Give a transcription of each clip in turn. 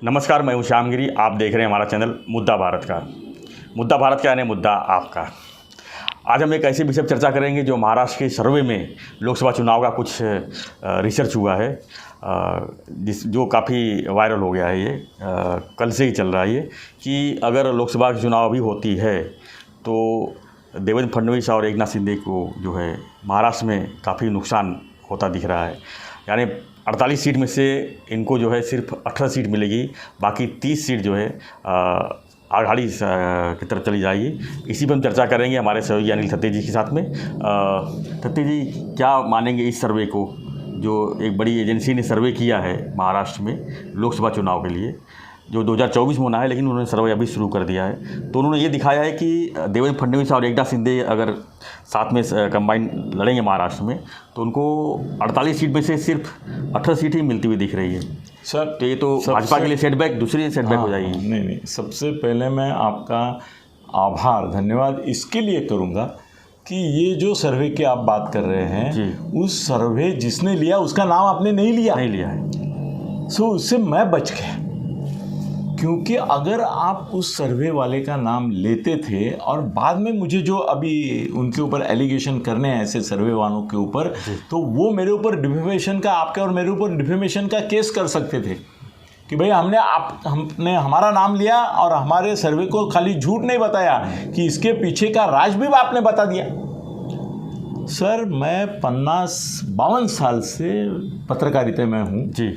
नमस्कार, मैं हूं श्यामगिरी। आप देख रहे हैं हमारा चैनल मुद्दा भारत का। मुद्दा भारत का यानी मुद्दा आपका। आज हम एक ऐसे विषय पर चर्चा करेंगे जो महाराष्ट्र के सर्वे में लोकसभा चुनाव का कुछ रिसर्च हुआ है, जो काफ़ी वायरल हो गया है। ये कल से ही चल रहा है ये कि अगर लोकसभा के चुनाव अभी होती है तो देवेंद्र फडणवीस और एकनाथ शिंदे को जो है महाराष्ट्र में काफ़ी नुकसान होता दिख रहा है। यानी 48 सीट में से इनको जो है सिर्फ 18 सीट मिलेगी, बाकी 30 सीट जो है आघाड़ी की तरफ चली जाएगी। इसी पर हम चर्चा करेंगे हमारे सहयोगी अनिल थत्ते जी के साथ में। थत्ते जी, क्या मानेंगे इस सर्वे को जो एक बड़ी एजेंसी ने सर्वे किया है महाराष्ट्र में लोकसभा चुनाव के लिए, जो 2024 में होना है, लेकिन उन्होंने सर्वे अभी शुरू कर दिया है। तो उन्होंने ये दिखाया है कि देवेंद्र फडणवीस और एकनाथ शिंदे अगर साथ में कंबाइन लड़ेंगे महाराष्ट्र में तो उनको 48 सीट में से सिर्फ 18 सीट ही मिलती हुई दिख रही है। सर, तो ये तो भाजपा के लिए सेटबैक, दूसरी सेटबैक हो जाएगी। नहीं, सबसे पहले मैं आपका आभार धन्यवाद इसके लिए करूँगा कि ये जो सर्वे की आप बात कर रहे हैं, उस सर्वे जिसने लिया उसका नाम आपने नहीं लिया है। सो उससे मैं बच गया, क्योंकि अगर आप उस सर्वे वाले का नाम लेते थे और बाद में मुझे जो अभी उनके ऊपर एलिगेशन करने हैं ऐसे सर्वे वालों के ऊपर, तो वो मेरे ऊपर डिफेमेशन का, आपके और मेरे ऊपर डिफेमेशन का केस कर सकते थे कि भाई हमने हमारा नाम लिया और हमारे सर्वे को खाली झूठ नहीं बताया कि इसके पीछे का राज भी आपने बता दिया। सर, मैं 52 साल से पत्रकारिता में हूँ जी,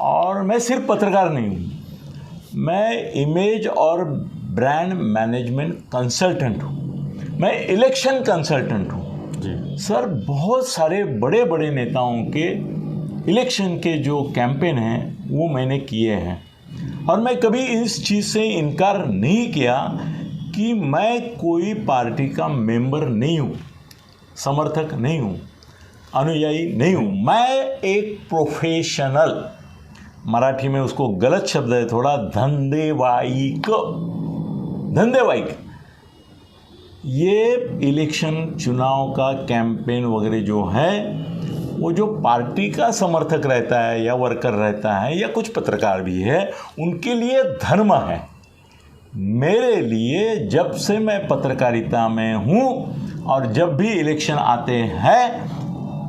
और मैं सिर्फ पत्रकार नहीं हूँ, मैं इमेज और ब्रांड मैनेजमेंट कंसल्टेंट हूँ, मैं इलेक्शन कंसल्टेंट हूँ जी। सर, बहुत सारे बड़े बड़े नेताओं के इलेक्शन के जो कैंपेन हैं वो मैंने किए हैं, और मैं कभी इस चीज़ से इनकार नहीं किया कि मैं कोई पार्टी का मेंबर नहीं हूँ, समर्थक नहीं हूँ, अनुयायी नहीं हूँ। मैं एक प्रोफेशनल, मराठी में उसको गलत शब्द है थोड़ा, धंधेवाईक, ये इलेक्शन चुनाव का कैंपेन वगैरह जो है वो जो पार्टी का समर्थक रहता है या वर्कर रहता है या कुछ पत्रकार भी है, उनके लिए धर्म है। मेरे लिए जब से मैं पत्रकारिता में हूँ और जब भी इलेक्शन आते हैं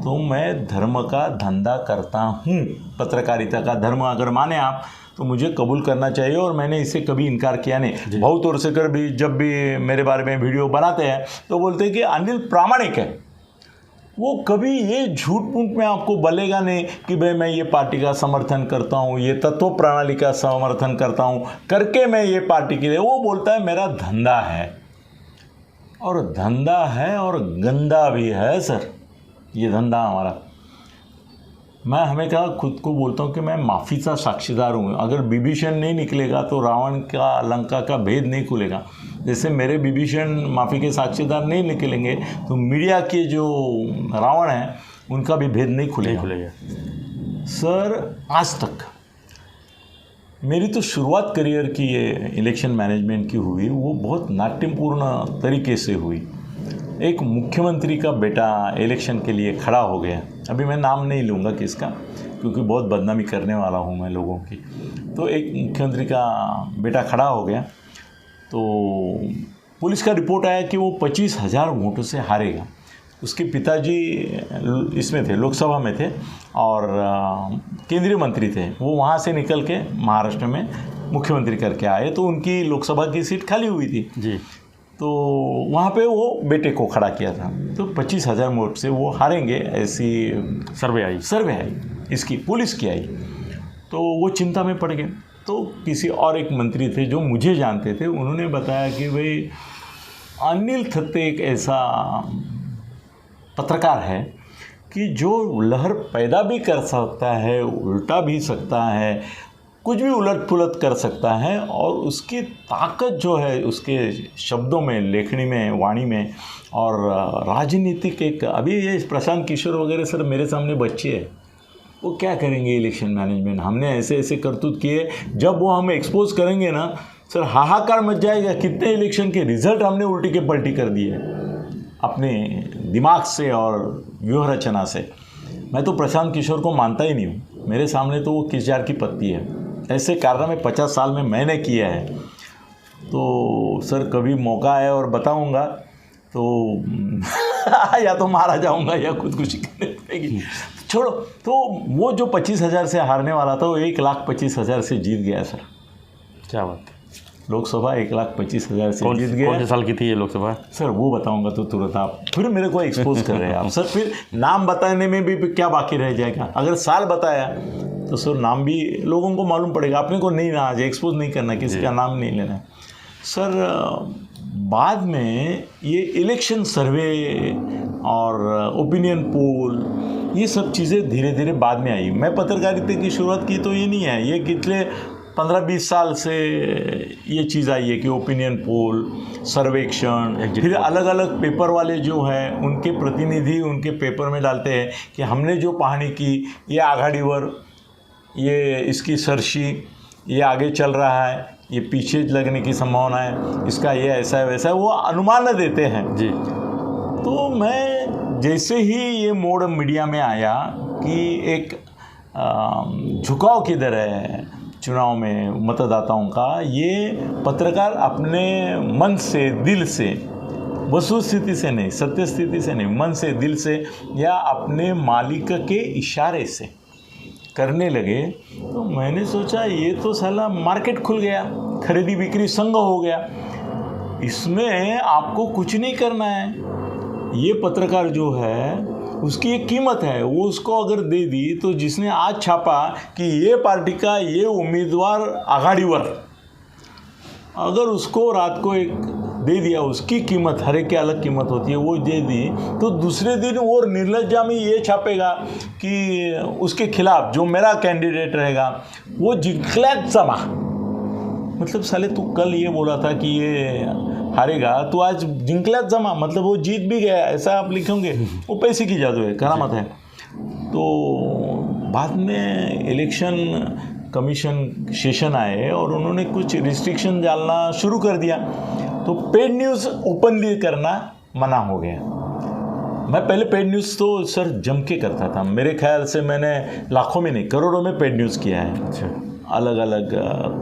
तो मैं धर्म का धंधा करता हूँ। पत्रकारिता का धर्म अगर माने आप तो मुझे कबूल करना चाहिए, और मैंने इसे कभी इनकार किया नहीं। बहुत और से कर भी जब भी मेरे बारे में वीडियो बनाते हैं तो बोलते हैं कि अनिल प्रामाणिक है। वो कभी ये झूठ मूठ में आपको बोलेगा नहीं कि भाई मैं ये पार्टी का समर्थन करता हूँ, ये तत्व प्रणाली का समर्थन करता हूँ करके मैं ये पार्टी के लिए। वो बोलता है मेरा धंधा है, और धंधा है और गंदा भी है सर, ये धंधा हमारा। मैं हमेशा खुद को बोलता हूँ कि मैं माफ़ी का साक्षीदार हूँ। अगर विभीषण नहीं निकलेगा तो रावण का, लंका का भेद नहीं खुलेगा। जैसे मेरे विभीषण माफ़ी के साक्षीदार नहीं निकलेंगे तो मीडिया के जो रावण हैं उनका भी भेद नहीं खुलेगा। सर, आज तक मेरी तो शुरुआत करियर की ये इलेक्शन मैनेजमेंट की हुई, वो बहुत नाट्यपूर्ण तरीके से हुई। एक मुख्यमंत्री का बेटा इलेक्शन के लिए खड़ा हो गया, अभी मैं नाम नहीं लूँगा किसका, क्योंकि बहुत बदनामी करने वाला हूँ मैं लोगों की। तो एक मुख्यमंत्री का बेटा खड़ा हो गया, तो पुलिस का रिपोर्ट आया कि वो 25,000 वोटों से हारेगा। उसके पिताजी इसमें थे, लोकसभा में थे और केंद्रीय मंत्री थे। वो वहाँ से निकल के महाराष्ट्र में मुख्यमंत्री करके आए, तो उनकी लोकसभा की सीट खाली हुई थी जी। तो वहाँ पे वो बेटे को खड़ा किया था, तो 25,000 वोट से वो हारेंगे ऐसी सर्वे आई इसकी, पुलिस की आई। तो वो चिंता में पड़ गए। तो किसी और एक मंत्री थे जो मुझे जानते थे, उन्होंने बताया कि भाई अनिल थत्ते एक ऐसा पत्रकार है कि जो लहर पैदा भी कर सकता है, उल्टा भी सकता है, कुछ भी उलट पुलट कर सकता है, और उसकी ताकत जो है उसके शब्दों में, लेखनी में, वाणी में, और राजनीतिक एक, अभी ये प्रशांत किशोर वगैरह सर मेरे सामने बच्चे हैं, वो क्या करेंगे इलेक्शन मैनेजमेंट, हमने ऐसे ऐसे करतूत किए, जब वो हम एक्सपोज करेंगे ना सर हाहाकार मच जाएगा। कितने इलेक्शन के रिजल्ट हमने उल्टी के पलटी कर दिए अपने दिमाग से और व्यूह रचना से। मैं तो प्रशांत किशोर को मानता ही नहीं हूँ, मेरे सामने तो वो किस जार की पत्ती है। ऐसे कारनामे 50 साल में मैंने किया है। तो सर कभी मौका है और बताऊंगा तो या तो मारा जाऊंगा या खुदकुशी करनी पड़ेगी। छोड़ो, तो वो जो 25,000 से हारने वाला था वो 1,25,000 से जीत गया सर। क्या बात है। लोकसभा 1,25,000 से जीत गया। कौन से साल की थी ये लोकसभा? सर वो बताऊंगा तो तुरंत आप फिर मेरे को एक्सपोज कर रहे हैं आप। सर फिर नाम बताने में भी क्या बाकी रह जाएगा? अगर साल बताया तो सर नाम भी लोगों को मालूम पड़ेगा। अपने को नहीं ना आज एक्सपोज नहीं करना, किसी का नाम नहीं लेना। सर बाद में ये इलेक्शन सर्वे और ओपिनियन पोल ये सब चीज़ें धीरे धीरे बाद में आई। मैं पत्रकारिता की शुरुआत की तो ये नहीं है, ये पिछले 15-20 साल से ये चीज़ आई है कि ओपिनियन पोल, सर्वेक्षण, फिर अलग अलग पेपर वाले जो हैं उनके प्रतिनिधि उनके पेपर में डालते हैं कि हमने जो पाहणी की ये आघाड़ीवर, ये इसकी सरशी, ये आगे चल रहा है, ये पीछे लगने की संभावना है, इसका ये ऐसा है वैसा है, वो अनुमान देते हैं जी। तो मैं जैसे ही ये मोड़ मीडिया में आया कि एक झुकाव किधर है चुनाव में मतदाताओं का, ये पत्रकार अपने मन से, दिल से, वस्तुस्थिति से नहीं, सत्य स्थिति से नहीं, मन से, दिल से या अपने मालिक के इशारे से करने लगे। तो मैंने सोचा ये तो साला मार्केट खुल गया, खरीदी बिक्री संग हो गया, इसमें आपको कुछ नहीं करना है। ये पत्रकार जो है उसकी एक कीमत है, वो उसको अगर दे दी तो जिसने आज छापा कि ये पार्टी का ये उम्मीदवार आघाड़ीवर, अगर उसको रात को एक दे दिया, उसकी कीमत हर एक की अलग कीमत होती है, वो दे दी तो दूसरे दिन और निर्लज्जा में ये छापेगा कि उसके खिलाफ जो मेरा कैंडिडेट रहेगा वो जिंकलैत जमा। मतलब साले तू कल ये बोला था कि ये हारेगा, तो आज जिंकलैत जमा, मतलब वो जीत भी गया, ऐसा आप लिखेंगे। वो पैसे की जादू है, करामत है। तो बाद में इलेक्शन कमीशन सेशन आए और उन्होंने कुछ रिस्ट्रिक्शन डालना शुरू कर दिया, तो पेड न्यूज़ ओपनली करना मना हो गया। मैं पहले पेड न्यूज़ तो सर जम के करता था, मेरे ख्याल से मैंने लाखों में नहीं करोड़ों में पेड न्यूज़ किया है। अच्छा। अलग अलग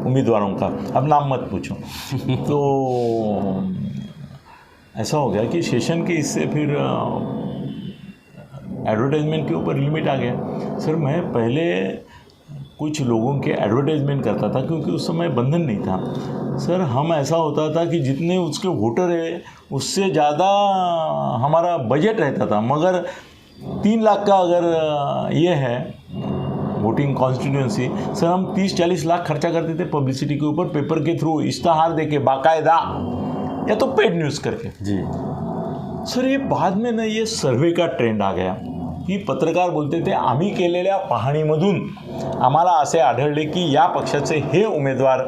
उम्मीदवारों का, अब नाम मत पूछो। तो ऐसा हो गया कि सेशन के इससे फिर एडवर्टाइजमेंट के ऊपर लिमिट आ गया। सर मैं पहले कुछ लोगों के एडवर्टाइजमेंट करता था क्योंकि उस समय बंधन नहीं था। सर हम ऐसा होता था कि जितने उसके वोटर है उससे ज़्यादा हमारा बजट रहता था, मगर 3 लाख का अगर ये है वोटिंग कॉन्स्टिट्यूंसी, सर हम 30-40 लाख खर्चा करते थे पब्लिसिटी के ऊपर, पेपर के थ्रू इश्तहार देके बाकायदा, या तो पेड न्यूज़ करके जी। सर ये बाद में ना ये सर्वे का ट्रेंड आ गया की पत्रकार बोलते थे आम्ही केलेल्या पाहणीमधून आम्हाला असे आढळले की या पक्षाचे हे उमेदवार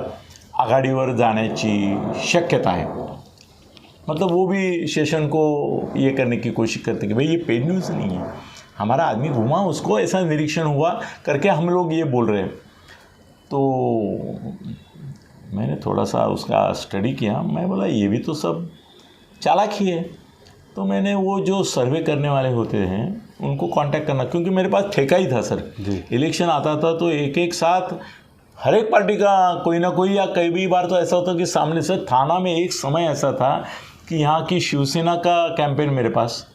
आघाडीवर जाण्याची शक्यता है। मतलब वो भी सेशन को ये करने की कोशिश करते कि भाई ये पेड न्यूज़ नहीं है, हमारा आदमी घूमा, उसको ऐसा निरीक्षण हुआ करके हम लोग ये बोल रहे हैं। तो मैंने थोड़ा सा उसका स्टडी किया, मैं बोला ये भी तो सब चालाकी है। तो मैंने वो जो सर्वे करने वाले होते हैं उनको कांटेक्ट करना, क्योंकि मेरे पास ठेका ही था सर। इलेक्शन आता था तो एक एक साथ हर एक पार्टी का कोई ना कोई, या कई बार तो ऐसा होता कि सामने से थाना में एक समय ऐसा था कि यहाँ की शिवसेना का कैंपेन मेरे पास,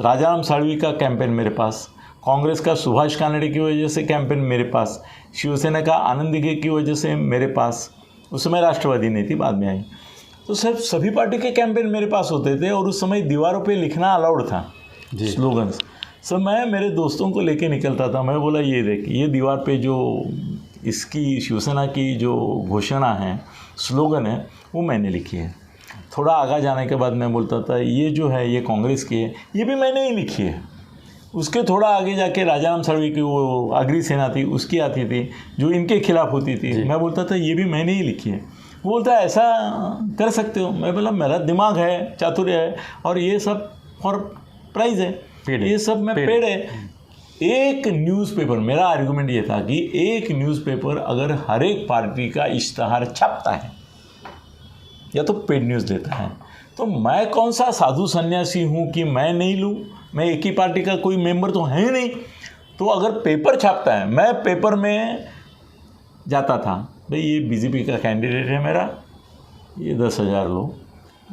राजाराम साळवी का कैंपेन मेरे पास, कांग्रेस का सुभाष कानडे की वजह से कैंपेन मेरे पास, शिवसेना का आनंद दिघे की वजह से मेरे पास, उस समय राष्ट्रवादी नहीं थी, बाद में आई। तो सर सभी पार्टी के कैंपेन मेरे पास होते थे और उस समय दीवारों पे लिखना अलाउड था स्लोगन्स। सर मैं मेरे दोस्तों को लेके निकलता था, मैं बोला ये देख, ये दीवार पे जो इसकी शिवसेना की जो घोषणा है, स्लोगन है, वो मैंने लिखी है। थोड़ा आगे जाने के बाद मैं बोलता था ये जो है ये कांग्रेस की है, ये भी मैंने ही लिखी है। उसके थोड़ा आगे जाके राजाराम साळवी की वो अग्री सेना थी, उसकी आती थी जो इनके खिलाफ होती थी, मैं बोलता था ये भी मैंने ही लिखी है। वो बोलता है ऐसा कर सकते हो। मैं बोला मेरा दिमाग है, चातुर्य है, और ये सब फॉर प्राइज़ है, ये सब मैं पेड़ है। एक न्यूज़पेपर, मेरा आर्गुमेंट ये था कि एक न्यूज़पेपर अगर हर एक पार्टी का इश्तहार छापता है या तो पेड न्यूज़ देता है, तो मैं कौन सा साधु सन्यासी हूँ कि मैं नहीं लूँ? मैं एक ही पार्टी का कोई मेंबर तो है ही नहीं। तो अगर पेपर छापता है, मैं पेपर में जाता था, भाई ये बीजेपी का कैंडिडेट है मेरा, ये 10,000 लो,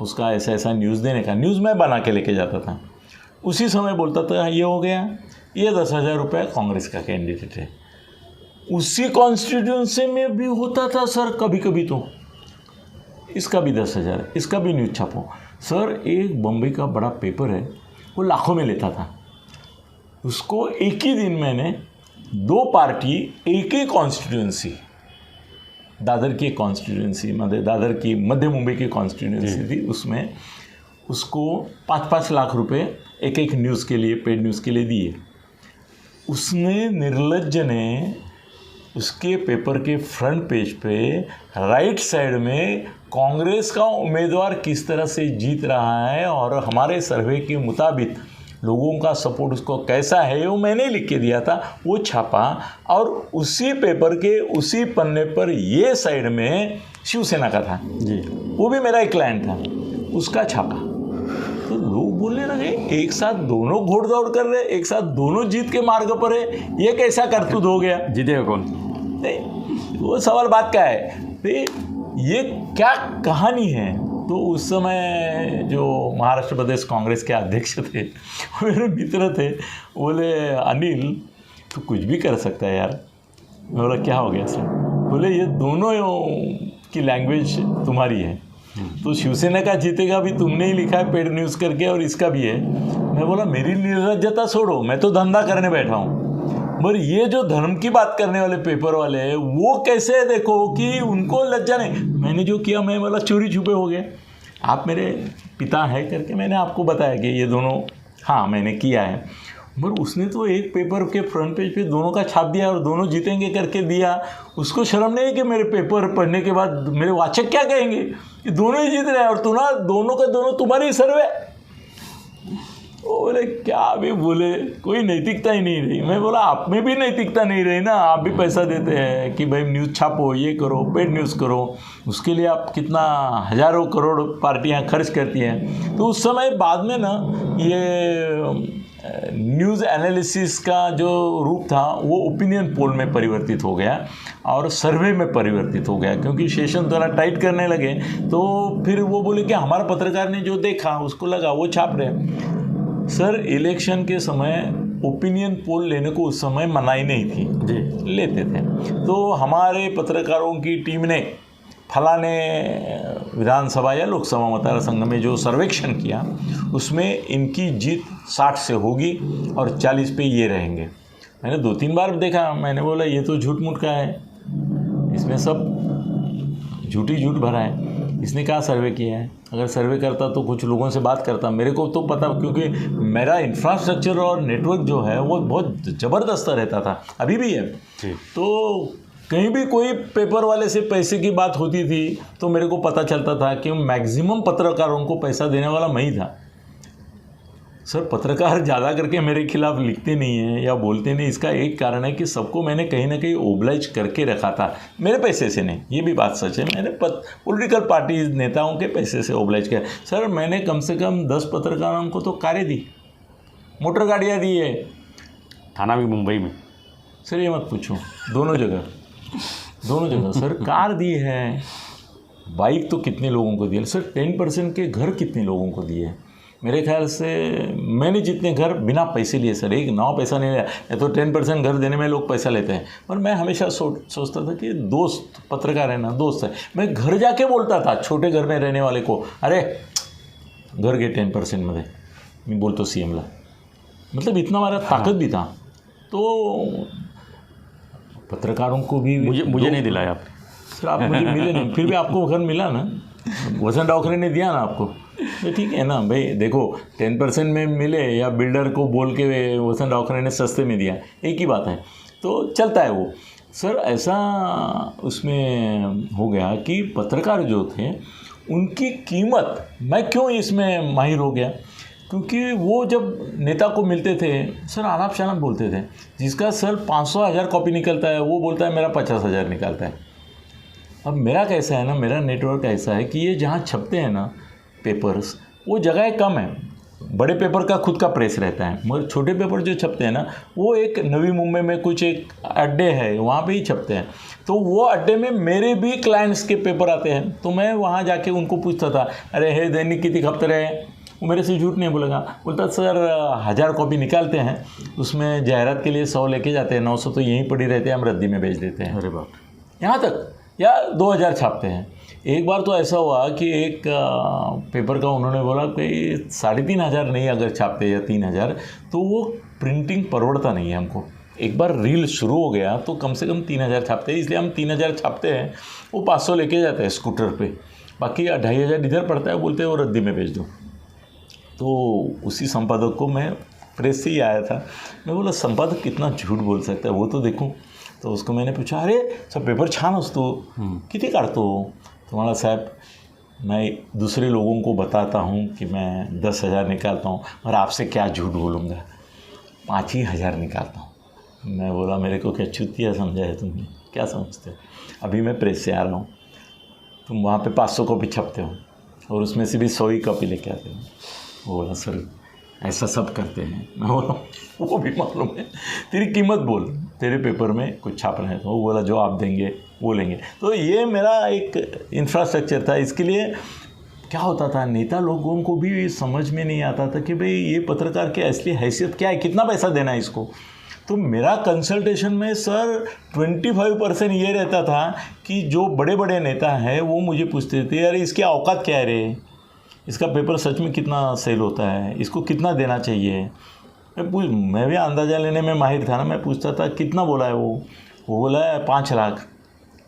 उसका ऐसा ऐसा न्यूज़ देने का, न्यूज़ मैं बना के लेके जाता था। उसी समय बोलता था ये हो गया, ये 10,000 रुपये कांग्रेस का कैंडिडेट है। उसी कॉन्स्टिट्यूंसी में भी होता था सर, कभी कभी तो इसका भी 10,000, इसका भी न्यूज़ छापो। सर एक बम्बई का बड़ा पेपर है, वो लाखों में लेता था। उसको एक ही दिन मैंने 2 पार्टी, एक ही कॉन्स्टिट्यूंसी, दादर की कॉन्स्टिट्यूंसी, मतलब दादर की मध्य मुंबई की कॉन्स्टिट्यूंसी थी, उसमें उसको 5-5 लाख रुपए एक एक न्यूज़ के लिए, पेड न्यूज़ के लिए दिए। उसने, निर्लज्ज ने, उसके पेपर के फ्रंट पेज पे राइट साइड में कांग्रेस का उम्मीदवार किस तरह से जीत रहा है और हमारे सर्वे के मुताबिक लोगों का सपोर्ट उसको कैसा है, वो मैंने लिख के दिया था, वो छापा। और उसी पेपर के उसी पन्ने पर ये साइड में शिवसेना का था जी, वो भी मेरा एक क्लाइंट था, उसका छापा। तो लोग बोलने लगे एक साथ दोनों घोड़ दौड़ कर रहे, एक साथ दोनों जीत के मार्ग पर है, ये कैसा करतूत हो गया? जीतेगा कौन? नहीं, वो सवाल बात का है, ये क्या कहानी है? तो उस समय जो महाराष्ट्र प्रदेश कांग्रेस के अध्यक्ष थे, मेरे मित्र थे, बोले अनिल तू कुछ भी कर सकता है यार। मैं बोला क्या हो गया सर? बोले ये दोनों की लैंग्वेज तुम्हारी है, तो शिवसेना का जीतेगा भी तुमने ही लिखा है पेड न्यूज़ करके, और इसका भी है। मैं बोला मेरी निर्लज्जता छोड़ो, मैं तो धंधा करने बैठा हूँ, मगर ये जो धर्म की बात करने वाले पेपर वाले हैं वो कैसे देखो कि उनको लज्जा नहीं। मैंने जो किया, मैं बोला चोरी छुपे हो गए, आप मेरे पिता है करके मैंने आपको बताया कि ये दोनों, हाँ मैंने किया है। मगर उसने तो एक पेपर के फ्रंट पेज पे दोनों का छाप दिया और दोनों जीतेंगे करके दिया। उसको शर्म नहीं है कि मेरे पेपर पढ़ने के बाद मेरे वाचक क्या कहेंगे कि दोनों ही जीत रहे हैं और दोनों का दोनों तुम्हारी सर्वे। बोले क्या भी बोले, कोई नैतिकता ही नहीं रही। मैं बोला आप में भी नैतिकता नहीं रही ना, आप भी पैसा देते हैं कि भाई न्यूज़ छापो, ये करो, पेड न्यूज़ करो, उसके लिए आप कितना हजारों करोड़ पार्टियां खर्च करती हैं। तो उस समय बाद में ना ये न्यूज़ एनालिसिस का जो रूप था वो ओपिनियन पोल में परिवर्तित हो गया और सर्वे में परिवर्तित हो गया, क्योंकि सेशन थोड़ा टाइट करने लगे। तो फिर वो बोले कि हमारा पत्रकार ने जो देखा उसको लगा वो छाप रहे। सर इलेक्शन के समय ओपिनियन पोल लेने को उस समय मनाही नहीं थी जी, लेते थे। तो हमारे पत्रकारों की टीम ने फलाने विधानसभा या लोकसभा मतदार संघ में जो सर्वेक्षण किया उसमें इनकी जीत 60 से होगी और 40 पे ये रहेंगे। मैंने 2-3 बार देखा, मैंने बोला ये तो झूठ मूठ का है, इसमें सब झूठी झूठ भरा है। इसने क्या सर्वे किया है? अगर सर्वे करता तो कुछ लोगों से बात करता, मेरे को तो पता, क्योंकि मेरा इंफ्रास्ट्रक्चर और नेटवर्क जो है वो बहुत ज़बरदस्त रहता था, अभी भी है। तो कहीं भी कोई पेपर वाले से पैसे की बात होती थी तो मेरे को पता चलता था कि मैक्सिमम पत्रकारों को पैसा देने वाला मैं ही था। सर पत्रकार ज़्यादा करके मेरे खिलाफ लिखते नहीं हैं या बोलते नहीं, इसका एक कारण है कि सबको मैंने कहीं ना कहीं ओब्लाइज करके रखा था, मेरे पैसे से नहीं, ये भी बात सच है। मैंने पॉलिटिकल पार्टी नेताओं के पैसे से ओब्लाइज किया। सर मैंने कम से कम 10 पत्रकारों को तो कारें दी, मोटर गाड़ियाँ दी है, थाना भी मुंबई में। सर ये मत पूछो, दोनों जगह सर कार दी है, बाइक तो कितने लोगों को दिए सर, 10% के घर कितने लोगों को दिए। मेरे ख्याल से मैंने जितने घर बिना पैसे लिए सर, एक 9 पैसा नहीं लिया, या तो 10% घर देने में लोग पैसा लेते हैं। पर मैं हमेशा सोचता था कि दोस्त पत्रकार है ना, दोस्त है, मैं घर जाके बोलता था छोटे घर में रहने वाले को, अरे घर घे 10% मध्ये मी बोलतो CMला, मतलब इतना हमारा ताकत भी था। तो पत्रकारों को भी मुझे नहीं दिलाया आप सर, आप मुझे मिले नहीं, फिर भी आपको घर मिला ना, वसंत डावखरे ने दिया ना आपको, तो ठीक है ना भाई। देखो 10% में मिले या बिल्डर को बोल के वसंत डावखरे ने सस्ते में दिया, एक ही बात है, तो चलता है वो। सर ऐसा उसमें हो गया कि पत्रकार जो थे उनकी कीमत, मैं क्यों इसमें माहिर हो गया, क्योंकि वो जब नेता को मिलते थे सर आलाप शनाप बोलते थे। जिसका सर 500,000 कॉपी निकलता है वो बोलता है मेरा 50,000 निकलता है। अब मेरा कैसा है ना, मेरा नेटवर्क ऐसा है कि ये जहाँ छपते हैं ना पेपर्स, वो जगह कम है, बड़े पेपर का खुद का प्रेस रहता है, मगर छोटे पेपर जो छपते हैं ना वो एक नवी मुंबई में कुछ एक अड्डे है वहाँ पे ही छपते हैं। तो वो अड्डे में मेरे भी क्लाइंट्स के पेपर आते हैं, तो मैं वहाँ जाके उनको पूछता था, अरे हे दैनिक कितनी खपते रहे। वो मेरे से झूठ नहीं बोलेगा, बोलता सर 1000 कॉपी निकालते हैं, उसमें जाहिरात के लिए 100 लेके जाते हैं, 900 तो यहीं पड़ी रहते हैं, हम रद्दी में बेच देते हैं। अरे बाप, यहाँ तक, या 2000 छापते हैं। एक बार तो ऐसा हुआ कि एक पेपर का उन्होंने बोला कि 3500 नहीं अगर छापते या 3000 तो वो प्रिंटिंग परवड़ता नहीं है हमको। एक बार रील शुरू हो गया तो कम से कम 3000 छापते हैं, इसलिए हम 3000 छापते हैं, वो 500 लेके जाते हैं स्कूटर पे, बाकी 2500 इधर पड़ता है, बोलते हैं वो रद्दी में बेच दो। तो उसी संपादक को मैं प्रेस से ही आया था, मैं बोला संपादक कितना झूठ बोल सकता है, वो तो देखूं। तो उसको मैंने पूछा, अरे सब पेपर छान असतो किती काढतो? तो मला साहब मैं दूसरे लोगों को बताता हूँ कि मैं 10,000 निकालता हूँ, और आपसे क्या झूठ बोलूँगा, 5,000 निकालता हूँ। मैं बोला मेरे को क्या चुतिया समझा है तुमने, क्या समझते हो? अभी मैं प्रेस से आ रहा हूँ, तुम वहाँ पे 500 कॉपी छपते हो और उसमें से भी 100 ही कॉपी लेके आते हो। वो बोला सर ऐसा सब करते हैं। मैं बोला वो भी मालूम है, तेरी कीमत बोल, तेरे पेपर में कुछ छापना है। तो वो बोला जो आप देंगे वो लेंगे। तो ये मेरा एक इंफ्रास्ट्रक्चर था। इसके लिए क्या होता था, नेता लोगों को भी समझ में नहीं आता था कि भाई ये पत्रकार की असली हैसियत क्या है, कितना पैसा देना है इसको। तो मेरा कंसल्टेशन में सर 25% ये रहता था कि जो बड़े बड़े नेता हैं वो मुझे पूछते थे, अरे इसकी औकात क्या है रे, इसका पेपर सच में कितना सेल होता है, इसको कितना देना चाहिए। मैं भी अंदाज़ा लेने में माहिर था ना, मैं पूछता था कितना बोला है वो बोला है 5 लाख,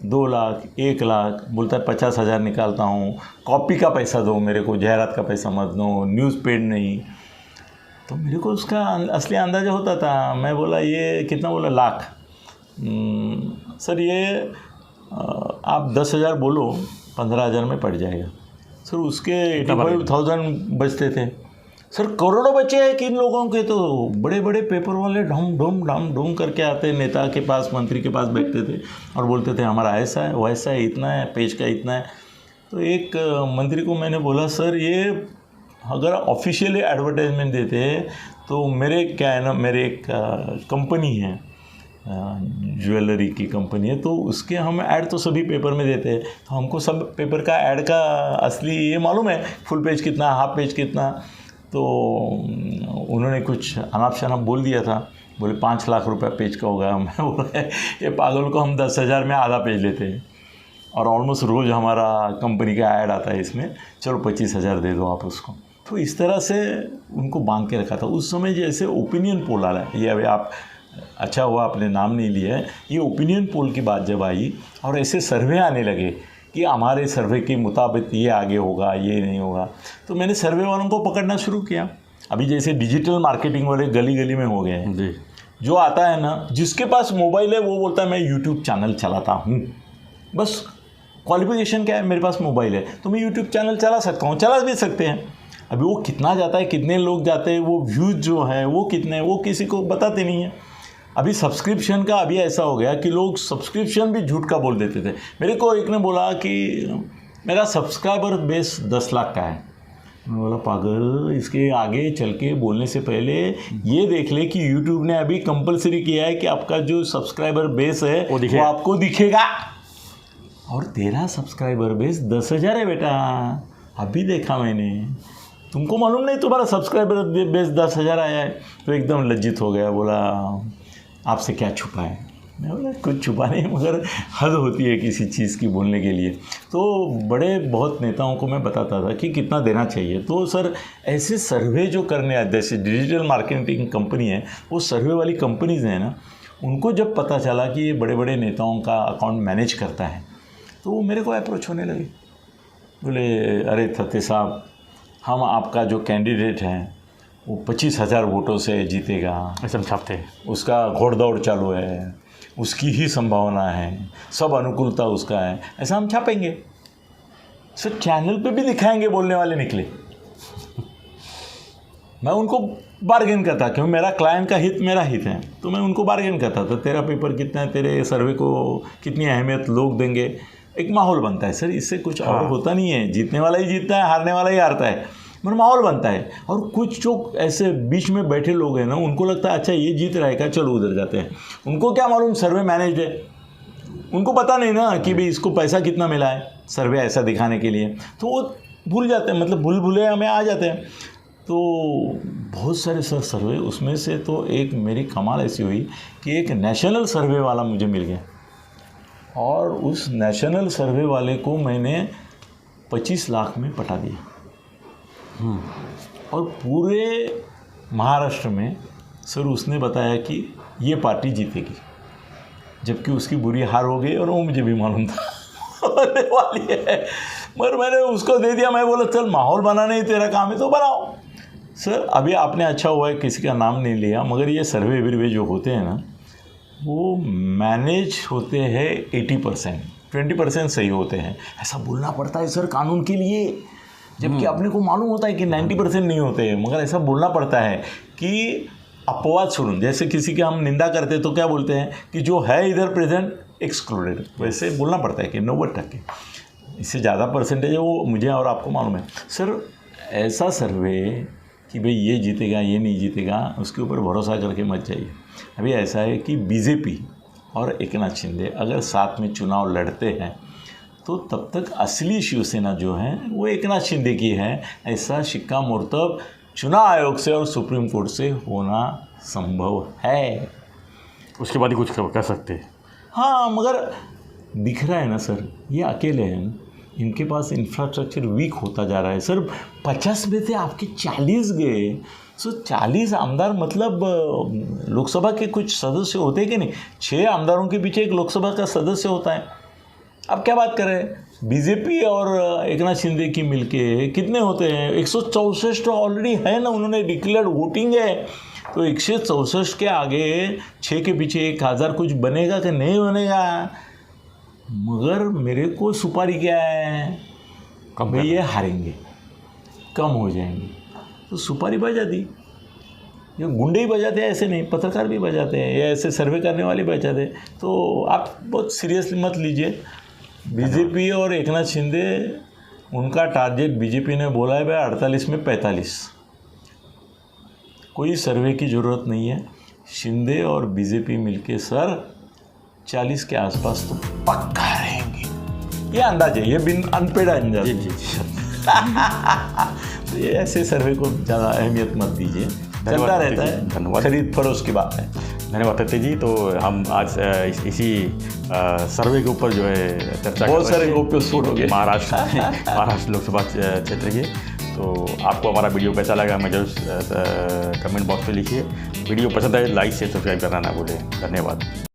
2 लाख, 1 लाख, बोलता है 50,000 निकालता हूँ, कॉपी का पैसा दो मेरे को, जाहिरात का पैसा मत दो, न्यूज़ पेड नहीं। तो मेरे को उसका असली अंदाज़ा होता था। मैं बोला ये कितना बोला, लाख। सर ये आप 10,000 बोलो, 15,000 में पड़ जाएगा। सर उसके 85,000 बचते थे। सर करोड़ों बचे हैं किन लोगों के, तो बड़े बड़े पेपर वाले ढम ढूम करके आते, नेता के पास मंत्री के पास बैठते थे और बोलते थे हमारा ऐसा है वैसा है, इतना है, पेज का इतना है। तो एक मंत्री को मैंने बोला सर ये अगर ऑफिशियली एडवर्टाइजमेंट देते तो मेरे क्या है ना, मेरे एक कंपनी है, ज्वेलरी की कंपनी है, तो उसके हम ऐड तो सभी पेपर में देते हैं, तो हमको सब पेपर का ऐड का असली ये मालूम है, फुल पेज कितना, हाफ पेज कितना। तो उन्होंने कुछ अनाप शनाप बोल दिया था, बोले 5 लाख रुपया पेज का होगा। मैं बोला ये पागल को हम 10,000 में आधा पेज लेते हैं और ऑलमोस्ट रोज़ हमारा कंपनी का ऐड आता है इसमें, चलो 25,000 दे दो आप उसको। तो इस तरह से उनको बांध के रखा था। उस समय जैसे ओपिनियन पोल आ रहा है, ये अभी आप अच्छा हुआ आपने नाम नहीं लिया है, ये ओपिनियन पोल की बात जब आई और ऐसे सर्वे आने लगे कि हमारे सर्वे के मुताबिक ये आगे होगा, ये नहीं होगा, तो मैंने सर्वे वालों को पकड़ना शुरू किया। अभी जैसे डिजिटल मार्केटिंग वाले गली गली में हो गए हैं जी। जो आता है ना, जिसके पास मोबाइल है वो बोलता है मैं यूट्यूब चैनल चलाता हूँ, बस क्वालिफिकेशन क्या है, मेरे पास मोबाइल है तो मैं यूट्यूब चैनल चला सकता हूँ, चला भी सकते हैं। अभी वो कितना जाता है, कितने लोग जाते हैं, वो व्यूज़ जो है वो कितने, वो किसी को बताते नहीं है। अभी सब्सक्रिप्शन का अभी ऐसा हो गया कि लोग सब्सक्रिप्शन भी झूठ का बोल देते थे। मेरे को एक ने बोला कि मेरा सब्सक्राइबर बेस 10 लाख का है। मैं बोला पागल, इसके आगे चल के बोलने से पहले ये देख ले कि यूट्यूब ने अभी कंपलसरी किया है कि आपका जो सब्सक्राइबर बेस है वो आपको दिखेगा, और तेरा सब्सक्राइबर बेस 10,000 है बेटा, अभी देखा मैंने, तुमको मालूम नहीं तुम्हारा सब्सक्राइबर बेस 10,000 आया है। तो एकदम लज्जित हो गया, बोला आपसे क्या छुपा है। मैं बोला कुछ छुपा नहीं, मगर हद होती है किसी चीज़ की बोलने के लिए। तो बड़े बहुत नेताओं को मैं बताता था कि कितना देना चाहिए। तो सर ऐसे सर्वे जो करने आते, जैसे डिजिटल मार्केटिंग कंपनी है, वो सर्वे वाली कंपनीज हैं ना, उनको जब पता चला कि ये बड़े बड़े नेताओं का अकाउंट मैनेज करता है, तो वो मेरे को अप्रोच होने लगे। बोले अरे थत्ते साहब, हम आपका जो कैंडिडेट है वो 25,000 वोटों से जीतेगा, ऐसा छापते हैं, उसका घोड़दौड़ चालू है, उसकी ही संभावना है, सब अनुकूलता उसका है, ऐसा हम छापेंगे। सर चैनल पे भी दिखाएंगे, बोलने वाले निकले। मैं उनको बार्गेन करता, क्योंकि मेरा क्लाइंट का हित मेरा हित है, तो मैं उनको बार्गेन करता था, तेरा पेपर कितना है, तेरे सर्वे को कितनी अहमियत लोग देंगे। एक माहौल बनता है सर, इससे कुछ और होता नहीं है। जीतने वाला ही जीतता है, हारने वाला ही हारता है। मतलब माहौल बनता है। और कुछ जो ऐसे बीच में बैठे लोग हैं ना, उनको लगता है अच्छा ये जीत रहा है क्या, चलो उधर जाते हैं। उनको क्या मालूम सर्वे मैनेज्ड है, उनको पता नहीं ना कि भाई इसको पैसा कितना मिला है सर्वे ऐसा दिखाने के लिए, तो वो भूल जाते हैं, मतलब भूले हमें आ जाते हैं। तो बहुत सारे सर्वे, उसमें से तो एक मेरी कमाल ऐसी हुई कि एक नेशनल सर्वे वाला मुझे मिल गया, और उस नेशनल सर्वे वाले को मैंने 25 लाख में पटा दिया। और पूरे महाराष्ट्र में सर उसने बताया कि ये पार्टी जीतेगी, जबकि उसकी बुरी हार हो गई और वो मुझे भी मालूम था होने वाली है, मगर मैंने उसको दे दिया। मैं बोला चल माहौल बनाना ही तेरा काम है तो बनाओ। सर अभी आपने अच्छा हुआ है किसी का नाम नहीं लिया, मगर ये सर्वे वर्वे जो होते हैं ना, वो मैनेज होते हैं 80%, 20% सही होते हैं। ऐसा बोलना पड़ता है सर कानून के लिए, जबकि अपने को मालूम होता है कि 90% नहीं होते हैं, मगर ऐसा बोलना पड़ता है कि अपवाद छोड़ूं। जैसे किसी की हम निंदा करते हैं तो क्या बोलते हैं कि जो है इधर प्रेजेंट एक्सक्लूडेड, वैसे बोलना पड़ता है कि 90%, इससे ज़्यादा परसेंटेज है वो मुझे और आपको मालूम है। सर ऐसा सर्वे कि भाई ये जीतेगा ये नहीं जीतेगा, उसके ऊपर भरोसा करके मत जाइए। अभी ऐसा है कि बीजेपी और एकनाथ शिंदे अगर साथ में चुनाव लड़ते हैं तो तब तक असली शिवसेना जो है वो एकनाथ शिंदे की है, ऐसा शिक्कामोर्तब चुनाव आयोग से और सुप्रीम कोर्ट से होना संभव है। उसके बाद ही कुछ कर सकते हैं। हाँ, मगर दिख रहा है ना सर, ये अकेले हैं ना, इनके पास इंफ्रास्ट्रक्चर वीक होता जा रहा है। सर 50 में से आपके 40 गए, सो 40 आमदार, मतलब लोकसभा के कुछ सदस्य होते हैं कि नहीं, 6 आमदारों के पीछे एक लोकसभा का सदस्य होता है। अब क्या बात करें, बीजेपी और एकनाथ शिंदे की मिलके कितने होते हैं, 164 तो ऑलरेडी है ना, उन्होंने डिक्लेयर्ड वोटिंग है। तो 164 के आगे 6 के पीछे 1000 कुछ बनेगा कि नहीं बनेगा। मगर मेरे को सुपारी क्या है, कब भाई ये हारेंगे, कम हो जाएंगे, तो सुपारी बजा दी। ये गुंडे ही बजाते हैं, ऐसे नहीं, पत्रकार भी बजाते हैं, या ऐसे सर्वे करने वाले बजाते हैं। तो आप बहुत सीरियसली मत लीजिए। बीजेपी और एकनाथ शिंदे, उनका टारगेट बीजेपी ने बोला है भाई 48 में 45, कोई सर्वे की ज़रूरत नहीं है। शिंदे और बीजेपी मिलके सर 40 के आसपास तो पक्का रहेंगे, ये अंदाज है, ये बिन अनपेड अंदाज। जी तो ये ऐसे सर्वे को ज़्यादा अहमियत मत दीजिए, चलता रहता है, धन्यवाद। खरीद फरोश की बात है। धन्यवाद तत्ते जी। तो हम आज इसी सर्वे के ऊपर जो है चर्चा बहुत सारे गोप्य सूट हो गए महाराष्ट्र लोकसभा क्षेत्र के। तो आपको हमारा वीडियो कैसा लगा हमें जरूर कमेंट बॉक्स में लिखिए। वीडियो पसंद आए लाइक से सब्सक्राइब करना ना भूलें। धन्यवाद।